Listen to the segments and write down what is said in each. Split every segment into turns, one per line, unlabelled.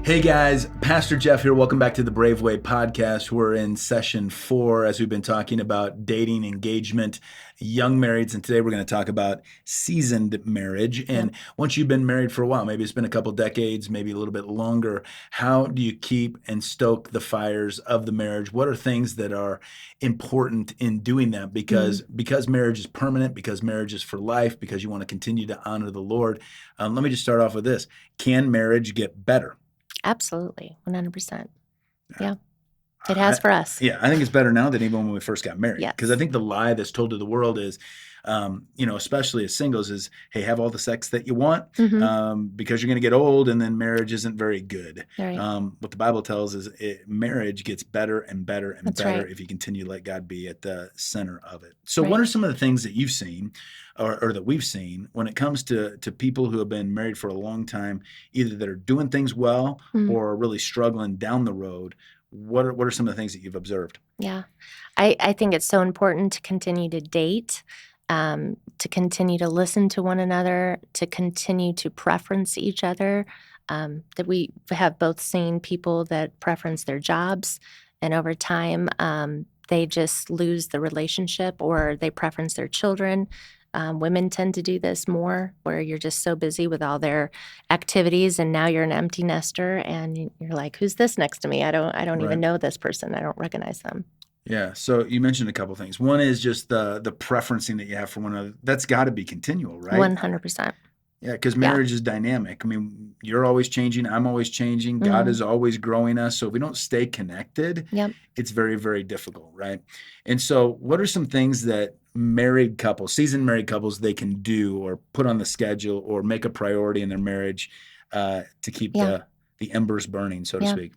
Hey guys, Pastor Jeff here. Welcome back to the Brave Way podcast. We're in session 4 as we've been talking about dating, engagement, young marrieds, and today we're going to talk about seasoned marriage. And once you've been married for a while, maybe it's been a couple decades, maybe a little bit longer, how do you keep and stoke the fires of the marriage? What are things that are important in doing that? Because marriage is permanent, because marriage is for life, because you want to continue to honor the Lord. Let me just start off with this. Can marriage get better?
Absolutely, 100%. Yeah, it has for us.
Yeah, I think it's better now than even when we first got married.
Yes.
Because I think the lie that's told to the world is, especially as singles, is, hey, have all the sex that you want because you're going to get old and then marriage isn't very good.
Right.
What the Bible tells is marriage gets better and better and
That's
better
right.
if you continue to let God be at the center of it. So
Right.
what are some of the things that you've seen or that we've seen when it comes to people who have been married for a long time, either that are doing things well or really struggling down the road? What are some of the things that you've observed?
Yeah. I think it's so important to continue to date, to continue to listen to one another, to continue to preference each other, that we have both seen people that preference their jobs, and over time, they just lose the relationship or they preference their children. Women tend to do this more, where you're just so busy with all their activities, and now you're an empty nester, and you're like, "Who's this next to me? I don't
Right.
even know this person. I don't recognize them."
Yeah. So you mentioned a couple things. One is just the preferencing that you have for one another. That's got to be continual, right?
100%.
Yeah, because marriage is dynamic. I mean, you're always changing. I'm always changing. God is always growing us. So if we don't stay connected,
Yep.
it's very, very difficult, right? And so what are some things that married couples, seasoned married couples, they can do or put on the schedule or make a priority in their marriage to keep the embers burning, so to
Yeah.
speak?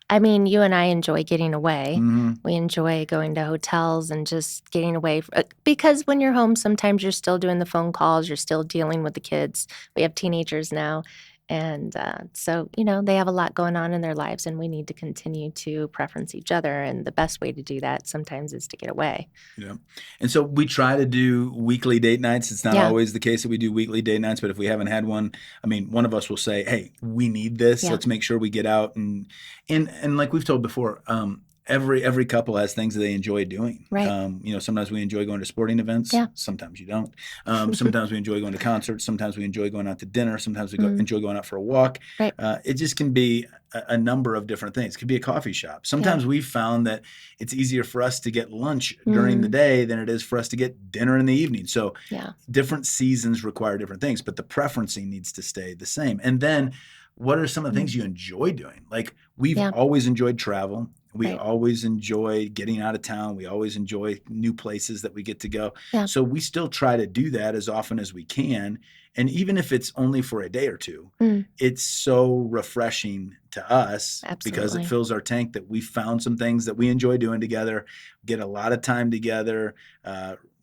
I mean, you and I enjoy getting away.
Mm-hmm.
We enjoy going to hotels and just getting away because when you're home, sometimes you're still doing the phone calls, you're still dealing with the kids. We have teenagers now, and so they have a lot going on in their lives, and we need to continue to preference each other. And the best way to do that sometimes is to get away.
Yeah. And so we try to do weekly date nights. It's not always the case that we do weekly date nights, but if we haven't had one, I mean, one of us will say, hey, we need this.
Yeah.
Let's make sure we get out. And like we've told before, every couple has things that they enjoy doing.
Right.
Sometimes we enjoy going to sporting events.
Yeah.
Sometimes you don't. Sometimes we enjoy going to concerts. Sometimes we enjoy going out to dinner. Sometimes we enjoy going out for a walk.
Right.
It just can be a number of different things. It could be a coffee shop. Sometimes we've found that it's easier for us to get lunch during the day than it is for us to get dinner in the evening. So different seasons require different things, but the preferencing needs to stay the same. And then what are some of the things you enjoy doing? Like we've always enjoyed travel. We always enjoy getting out of town. We always enjoy new places that we get to go.
Yeah.
So we still try to do that as often as we can. And even if it's only for a day or two, it's so refreshing to us because it fills our tank that we found some things that we enjoy doing together, get a lot of time together,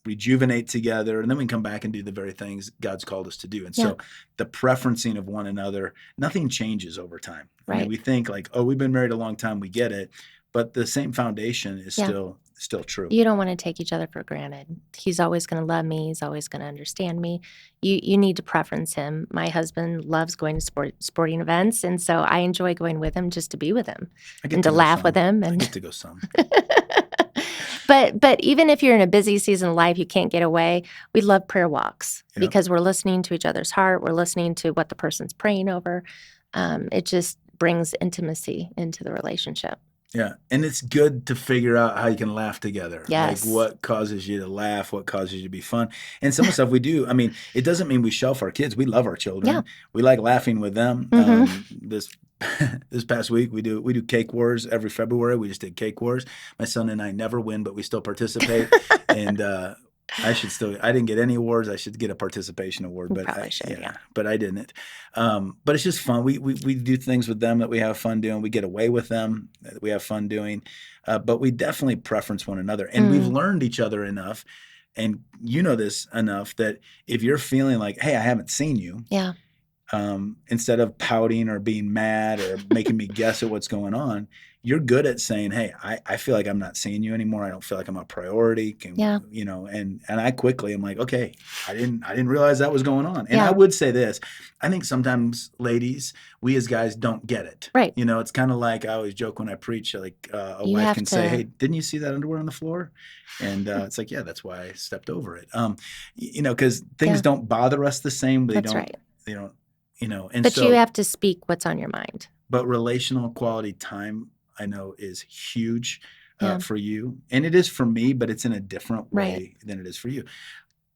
rejuvenate together, and then we can come back and do the very things God's called us to do. And so the preferencing of one another, nothing changes over time.
Right.
I mean, we think like, oh, we've been married a long time, we get it. But the same foundation is still true.
You don't want to take each other for granted. He's always going to love me. He's always going to understand me. You need to preference him. My husband loves going to sporting events, and so I enjoy going with him just to be with him and to laugh with him. And
I get to go some.
But even if you're in a busy season of life, you can't get away. We love prayer walks because we're listening to each other's heart. We're listening to what the person's praying over. It just brings intimacy into the relationship.
Yeah. And it's good to figure out how you can laugh together.
Yes.
Like what causes you to laugh, what causes you to be fun. And some of the stuff we do, I mean, it doesn't mean we shelf our kids. We love our children.
Yeah.
We like laughing with them. This past week, we do cake wars every February. We just did cake wars. My son and I never win, but we still participate. And I didn't get any awards. I should get a participation award, but
probably should,
but I didn't. But it's just fun. We do things with them that we have fun doing. We get away with them that we have fun doing. But we definitely preference one another, and we've learned each other enough. And you know this enough that if you're feeling like, hey, I haven't seen you, instead of pouting or being mad or making me guess at what's going on, you're good at saying, hey, I feel like I'm not seeing you anymore. I don't feel like I'm a priority.
Yeah.
And I quickly am like, okay, I didn't realize that was going on. And I
Yeah.
would say this, I think sometimes ladies, we as guys don't get it.
Right.
It's kind of like I always joke when I preach, like a
You
wife
have
can say, hey,
to.
didn't you see that underwear on the floor? And it's like, yeah, that's why I stepped over it. Because things
Yeah.
don't bother us the same, but
That's right.
they don't, and
But you
so,
have to speak what's on your mind.
but relational quality time, I know, is huge
Yeah.
for you. And it is for me, but it's in a different
Right.
way than it is for you.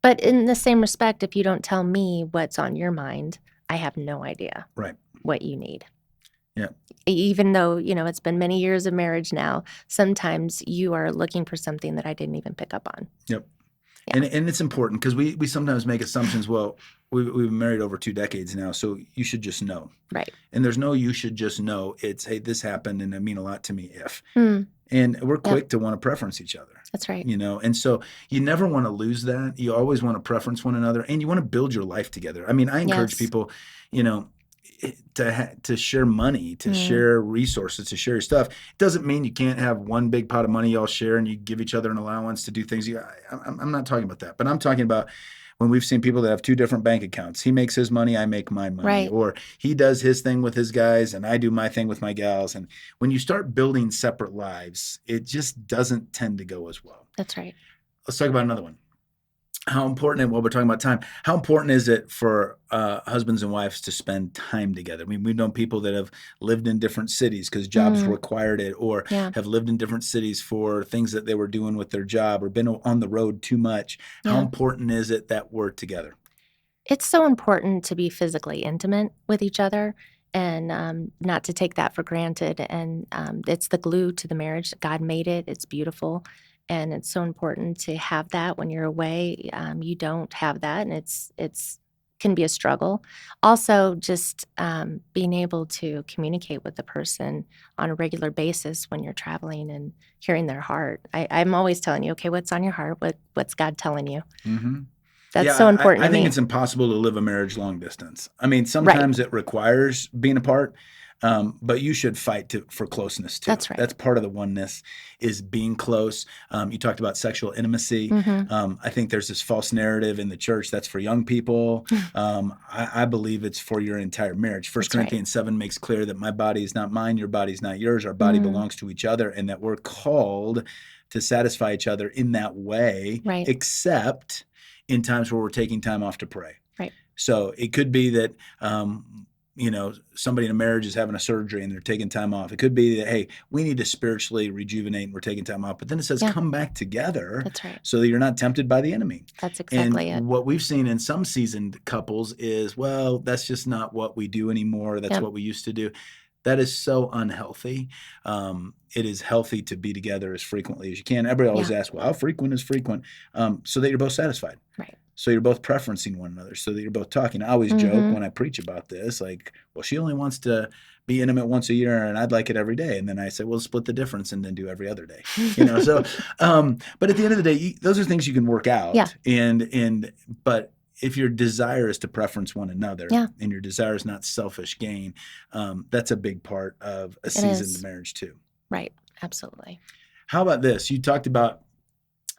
But in the same respect, if you don't tell me what's on your mind, I have no idea
Right.
what you need.
Yeah.
Even though, it's been many years of marriage now, sometimes you are looking for something that I didn't even pick up on.
Yep.
Yeah.
And it's important because we sometimes make assumptions. Well, we've been married over 2 decades now, so you should just know.
Right.
And there's no you should just know. It's, hey, this happened and it mean a lot to me if.
Mm,
And we're
Yep.
quick to want to preference each other.
That's right.
And so you never want to lose that. You always want to preference one another, and you want to build your life together. I mean, I encourage
Yes.
people, to share money, to share resources, to share your stuff. It doesn't mean you can't have one big pot of money y'all share and you give each other an allowance to do things. I'm not talking about that, but I'm talking about when we've seen people that have 2 different bank accounts. He makes his money, I make my money.
Right.
Or he does his thing with his guys and I do my thing with my gals. And when you start building separate lives, it just doesn't tend to go as well.
That's right.
Let's talk about another one. How important, and while we're talking about time, how important is it for husbands and wives to spend time together? I mean, we've known people that have lived in different cities because jobs required it, or
Yeah.
have lived in different cities for things that they were doing with their job, or been on the road too much. How
Yeah.
important is it that we're together?
It's so important to be physically intimate with each other and not to take that for granted. And it's the glue to the marriage. God made it. It's beautiful. And it's so important to have that when you're away. You don't have that, and it's can be a struggle. Also, just being able to communicate with the person on a regular basis when you're traveling and hearing their heart. I'm always telling you, okay, what's on your heart? What's God telling you?
Mm-hmm.
That's so important
I
to
think
me.
it's impossible to live a marriage long distance. I mean, sometimes it requires being apart, but you should fight for closeness too.
That's right.
That's part of the oneness, is being close. You talked about sexual intimacy. I think there's this false narrative in the church that's for young people. I believe it's for your entire marriage. First Corinthians 7 makes clear that my body is not mine, your body is not yours. Our body belongs to each other, and that we're called to satisfy each other in that way,
Right.
except in times where we're taking time off to pray.
Right.
So it could be that, somebody in a marriage is having a surgery and they're taking time off. It could be that, hey, we need to spiritually rejuvenate and we're taking time off. But then it says, come back together.
That's right.
So that you're not tempted by the enemy.
That's exactly it.
What we've seen in some seasoned couples is, well, that's just not what we do anymore. That's what we used to do. That is so unhealthy. It is healthy to be together as frequently as you can. Everybody always asks, well, how frequent is frequent? So that you're both satisfied.
Right.
So you're both preferencing one another, so that you're both talking. I always joke when I preach about this, like, well, she only wants to be intimate once a year and I'd like it every day. And then I say, well, split the difference and then do every other day. So, but at the end of the day, those are things you can work out.
Yeah.
But if your desire is to preference one another, and your desire is not selfish gain, that's a big part of a seasoned marriage too.
Right. Absolutely.
How about this? You talked about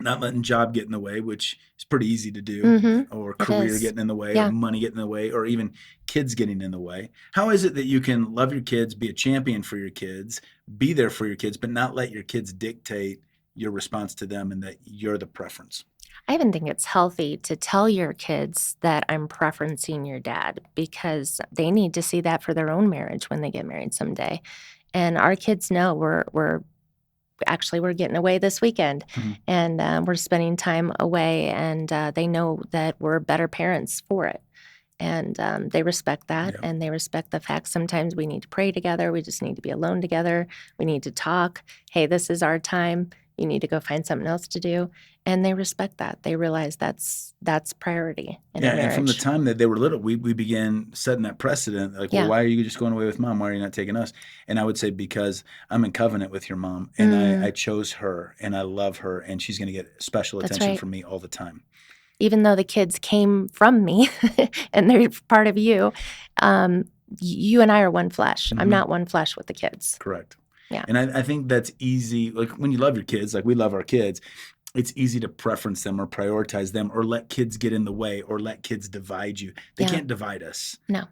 not letting job get in the way, which is pretty easy to do, or career getting in the way, or money getting in the way, or even kids getting in the way. How is it that you can love your kids, be a champion for your kids, be there for your kids, but not let your kids dictate your response to them and that you're the preference?
I even think it's healthy to tell your kids that I'm preferencing your dad, because they need to see that for their own marriage when they get married someday. And our kids know we're getting away this weekend, and we're spending time away, and they know that we're better parents for it. And they respect that, and they respect the fact sometimes we need to pray together. We just need to be alone together. We need to talk. Hey, this is our time. You need to go find something else to do. And they respect that. They realize that's priority in a marriage.
And from the time that they were little, we began setting that precedent. Like, well, why are you just going away with mom? Why are you not taking us? And I would say, because I'm in covenant with your mom, and I chose her, and I love her, and she's going to get special attention from me all the time.
even though the kids came from me and they're part of you, you and I are one flesh. I'm not one flesh with the kids.
Correct.
Yeah.
And I think that's easy. Like when you love your kids, like we love our kids, it's easy to preference them or prioritize them or let kids get in the way or let kids divide you. They
Yeah.
can't divide us.
No.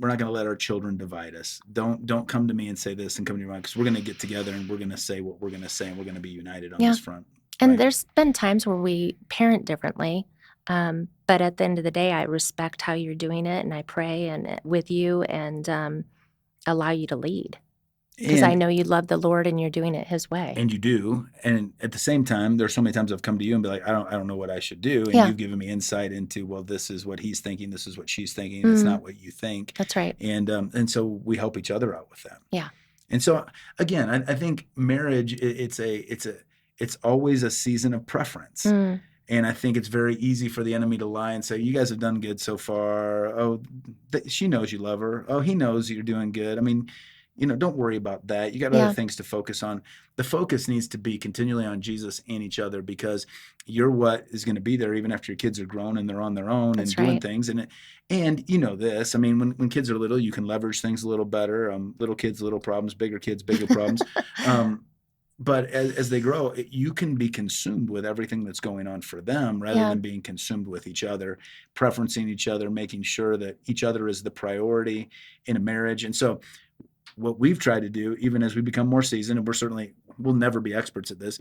We're not going to let our children divide us. Don't come to me and say this and come to your mind, because we're going to get together and we're going to say what we're going to say and we're going to be united on this front.
And
right?
there's been times where we parent differently. But at the end of the day, I respect how you're doing it, and I pray and with you and allow you to lead. Because I know you love the Lord and you're doing it His way.
And you do. And at the same time, there's so many times I've come to you and be like, I don't know what I should do. And you've given me insight into, well, this is what he's thinking. This is what she's thinking. It's not what you think.
That's right.
And so we help each other out with that.
Yeah.
And so again, I think marriage, it's always a season of preference. And I think it's very easy for the enemy to lie and say, you guys have done good so far. Oh, she knows you love her. Oh, he knows you're doing good. I mean, don't worry about that. You got other things to focus on. The focus needs to be continually on Jesus and each other, because you're what is going to be there even after your kids are grown and they're on their own and doing things. And you know this. I mean, when kids are little, you can leverage things a little better. Little kids, little problems. Bigger kids, bigger problems. But as they grow, you can be consumed with everything that's going on for them rather than being consumed with each other, preferencing each other, making sure that each other is the priority in a marriage. And so what we've tried to do, even as we become more seasoned, and we'll never be experts at this,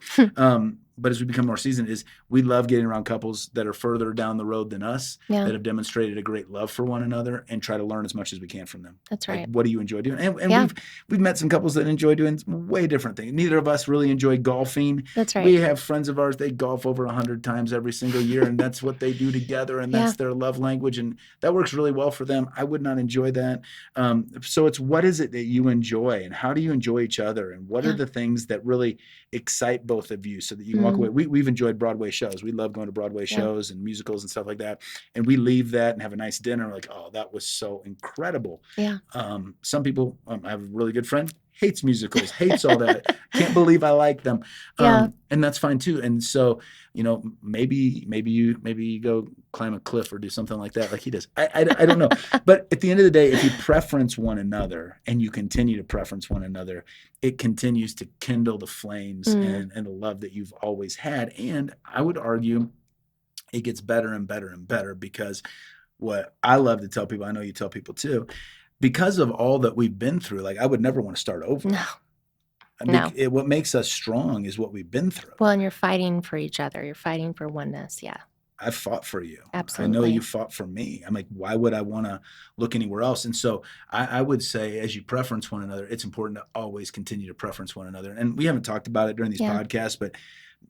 but as we become more seasoned, is we love getting around couples that are further down the road than us, that have demonstrated a great love for one another, and try to learn as much as we can from them.
That's right.
Like, what do you enjoy doing? And we've met some couples that enjoy doing way different things. Neither of us really enjoy golfing.
That's right.
We have friends of ours, they golf over 100 times every single year, and that's what they do together, and that's their love language, and that works really well for them. I would not enjoy that. So it's, what is it that you enjoy, and how do you enjoy each other, and what are the things that really excite both of you so that you can walk away? We've enjoyed Broadway shows. We love going to Broadway shows and musicals and stuff like that. And we leave that and have a nice dinner. We're like, oh, that was so incredible. Yeah. Some people, I have a really good friend, hates musicals, hates all that. Can't believe I like them. And that's fine too. And so, maybe you go climb a cliff or do something like that, like he does. I don't know. But at the end of the day, if you preference one another and you continue to preference one another, it continues to kindle the flames and the love that you've always had. And I would argue it gets better and better and better, because what I love to tell people, I know you tell people too, because of all that we've been through, like, I would never want to start over. No. What makes us strong is what we've been through.
Well, and you're fighting for each other. You're fighting for oneness. Yeah.
I fought for you.
Absolutely.
I know you fought for me. I'm like, why would I want to look anywhere else? And so I would say, as you preference one another, it's important to always continue to preference one another. And we haven't talked about it during these podcasts, but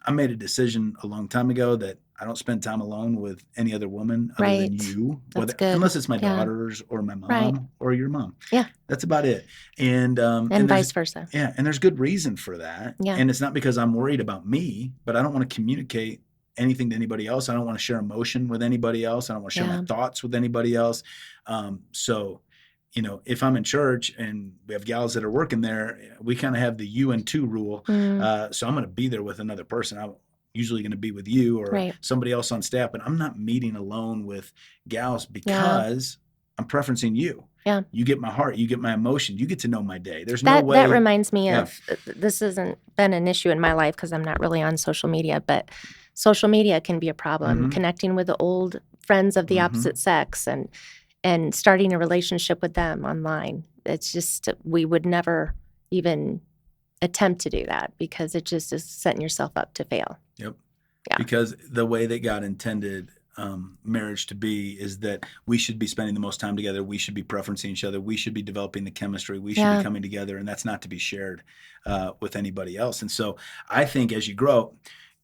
I made a decision a long time ago that I don't spend time alone with any other woman other than you, unless it's my daughters or my mom or your mom. Yeah. That's about it. And
vice versa.
Yeah. And there's good reason for that. Yeah. And it's not because I'm worried about me, but I don't want to communicate anything to anybody else. I don't want to share emotion with anybody else. I don't want to share my thoughts with anybody else. So, if I'm in church and we have gals that are working there, we kind of have the you and two rule. So I'm going to be there with another person. I'm usually going to be with you or somebody else on staff, but I'm not meeting alone with gals because I'm preferencing you. Yeah. You get my heart, you get my emotion, you get to know my day. There's no way.
That reminds me of, this hasn't been an issue in my life because I'm not really on social media, but social media can be a problem. Connecting with the old friends of the opposite sex and starting a relationship with them online. It's just, we would never even attempt to do that because it just is setting yourself up to fail. Yep.
Yeah. Because the way that God intended marriage to be is that we should be spending the most time together. We should be preferencing each other. We should be developing the chemistry. We should be coming together, and that's not to be shared with anybody else. And so I think as you grow,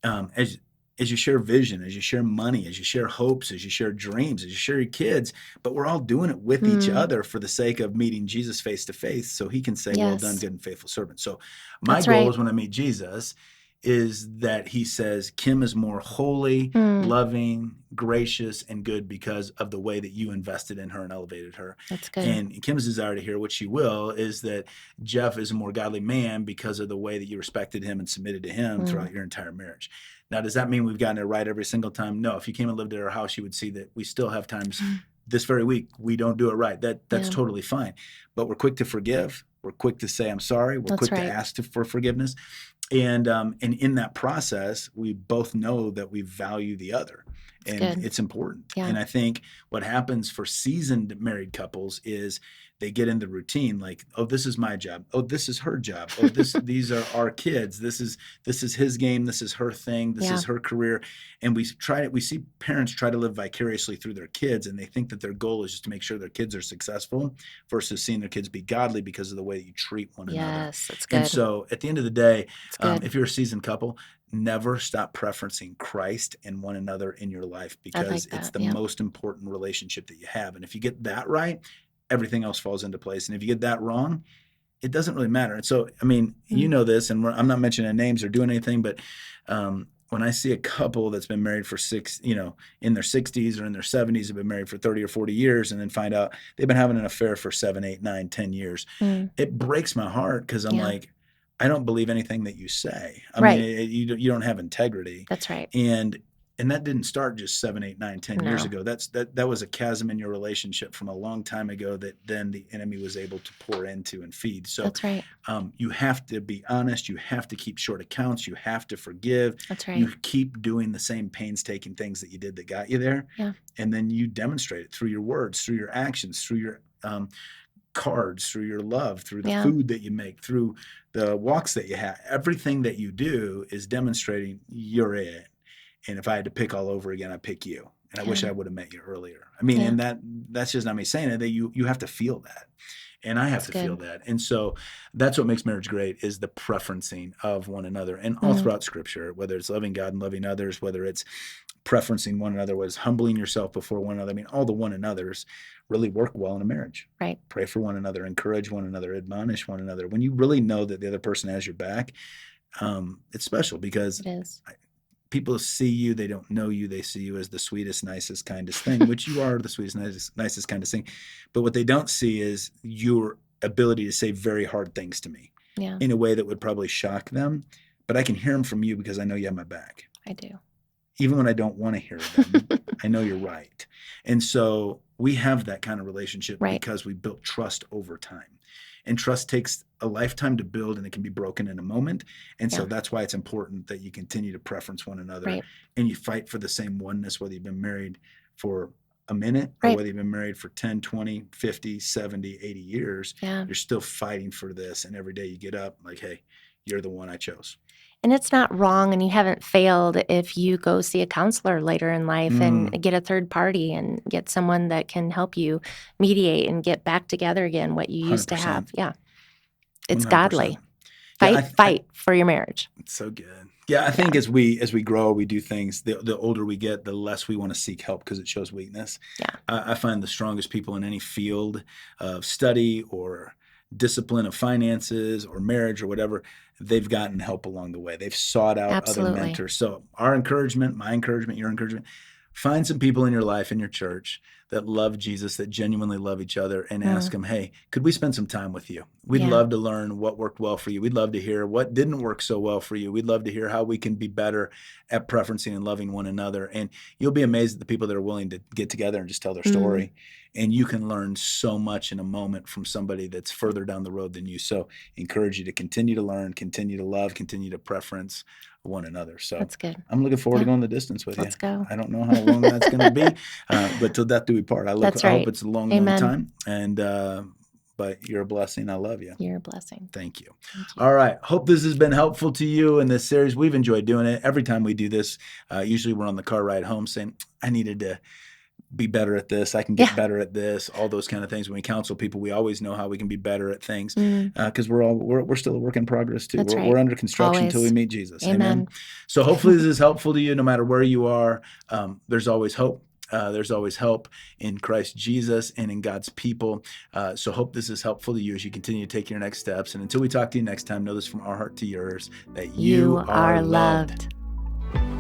as you share vision, as you share money, as you share hopes, as you share dreams, as you share your kids, but we're all doing it with each other for the sake of meeting Jesus face to face so he can say, well done, good and faithful servant. So my goal is when I meet Jesus is that he says Kim is more holy,
Mm,
loving, gracious, and good because of the way that you invested in her and elevated her.
that's good.
And Kim's desire to hear, which she will, is that Jeff is a more godly man because of the way that you respected him and submitted to him
Mm,
throughout your entire marriage. Now, does that mean we've gotten it right every single time? No. If you came and lived at our house, you would see that we still have times this very week we don't do it right. That's
yeah,
totally fine. But we're quick to forgive. We're quick to say I'm sorry. We're
that's
quick to
right.
ask for forgiveness. And in that process, we both know that we value the other,
It's
and
good.
it's important.
Yeah.
And I think what happens for seasoned married couples is they get in the routine, like, oh, this is my job. Oh, this is her job. Oh, these are our kids. This is his game. This is her thing. This
Yeah.
is her career. And we see parents try to live vicariously through their kids, and they think that their goal is just to make sure their kids are successful versus seeing their kids be godly because of the way that you treat one another.
Yes, that's
And
good.
so at the end of the day,
It's good.
if you're a seasoned couple, never stop preferencing Christ and one another in your life
I
because
like
it's
that.
the
Yeah.
most important relationship that you have. And if you get that right, everything else falls into place. And if you get that wrong, it doesn't really matter. And so, I mean, you
Mm,
know this, and I'm not mentioning names or doing anything, but when I see a couple that's been married for in their 60s or in their 70s, have been married for 30 or 40 years, and then find out they've been having an affair for 7, 8, 9, 10 years,
mm,
it breaks my heart because I'm
yeah.
like, I don't believe anything that you say. I mean,
Right.
you don't have integrity,
That's right.
and that didn't start just 7, 8, 9, 10 years
No,
ago. That was a chasm in your relationship from a long time ago that then the enemy was able to pour into and feed. So
that's right.
you have to be honest. You have to keep short accounts. You have to forgive.
That's
You
right.
keep doing the same painstaking things that you did that got you there,
Yeah.
and then you demonstrate it through your words, through your actions, through your cards, through your love, through the
Yeah.
food that you make, through the walks that you have. Everything that you do is demonstrating you're it. And if I had to pick all over again, I'd pick you. And I wish
Yeah.
I would have met you earlier. I mean,
Yeah.
and that's just not me saying it. That you have to feel that. And I have
That's
to feel
good.
that. And so that's what makes marriage great is the preferencing of one another. And all
Mm,
throughout scripture, whether it's loving God and loving others, whether it's preferencing one another, was humbling yourself before one another. I mean, all the one another's really work well in a marriage.
right.
Pray for one another, encourage one another, admonish one another. When you really know that the other person has your back, it's special because
It is.
people see you, they don't know you, they see you as the sweetest, nicest, kindest thing, which you are the sweetest, nicest kindest thing. But what they don't see is your ability to say very hard things to me
Yeah,
in a way that would probably shock them. But I can hear them from you because I know you have my back.
I do.
Even when I don't want to hear them, I know you're right. And so we have that kind of relationship
Right.
because we built trust over time. And trust takes a lifetime to build and it can be broken in a moment. And so
Yeah.
that's why it's important that you continue to preference one another
Right.
and you fight for the same oneness, whether you've been married for a minute or
Right.
whether you've been married for 10, 20, 50, 70, 80 years.
Yeah.
You're still fighting for this. And every day you get up like, hey, you're the one I chose.
And it's not wrong, and you haven't failed if you go see a counselor later in life and get a third party and get someone that can help you mediate and get back together again what you used to have.
100%.
Yeah. It's
100%.
godly.
Yeah,
Fight for your marriage.
It's so good. Yeah, I think as we grow, we do things. The older we get, the less we want to seek help because it shows weakness.
Yeah.
I find the strongest people in any field of study or discipline of finances or marriage or whatever, they've gotten help along the way. They've sought out other
Absolutely.
mentors. So our encouragement, my encouragement, your encouragement, find some people in your life, in your church that love Jesus, that genuinely love each other, and ask them, hey, could we spend some time with you? We'd
Yeah.
love to learn what worked well for you. We'd love to hear what didn't work so well for you. We'd love to hear how we can be better at preferencing and loving one another. And you'll be amazed at the people that are willing to get together and just tell their story. And you can learn so much in a moment from somebody that's further down the road than you. So encourage you to continue to learn, continue to love, continue to preference one another. So
That's good.
I'm looking forward to
Yeah.
going the distance with
Let's
you.
go.
I don't know how long that's going to be, but till death do we part.
That's
I hope
right.
it's a long,
Amen.
long time. And but you're a blessing. I love you.
You're a blessing.
Thank you.
Thank you.
All right. Hope this has been helpful to you in this series. We've enjoyed doing it. Every time we do this, usually we're on the car ride home saying, I needed to be better at this. I can get better at this, all those kind of things. When we counsel people, we always know how we can be better at things because we're still a work in progress too.
That's right.
We're under construction until we
Always.
meet Jesus.
Amen.
So hopefully this is helpful to you no matter where you are. There's always hope. There's always help in Christ Jesus and in God's people. So hope this is helpful to you as you continue to take your next steps. And until we talk to you next time, know this from our heart to yours, that you
You
are
are
loved.
loved.